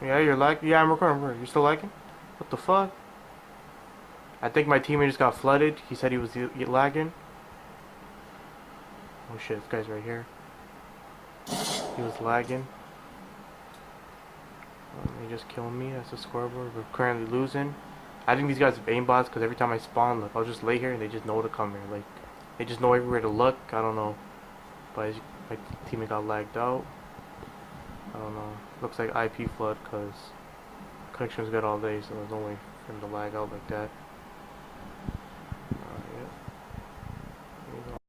Yeah, you're lagging. Yeah, I'm recording. You're still lagging? What the fuck? I think my teammate just got flooded. He said he was lagging. Oh shit, this guy's right here. He was lagging. He just killed me. That's the scoreboard. We're currently losing. I think these guys are aimbots because every time I spawn, like, I'll just lay here and they just know to come here. Like, they just know everywhere to look. I don't know. But my teammate got lagged out. I don't know. Looks like IP flood because connection was good all day, so there's no way for him to lag out like that.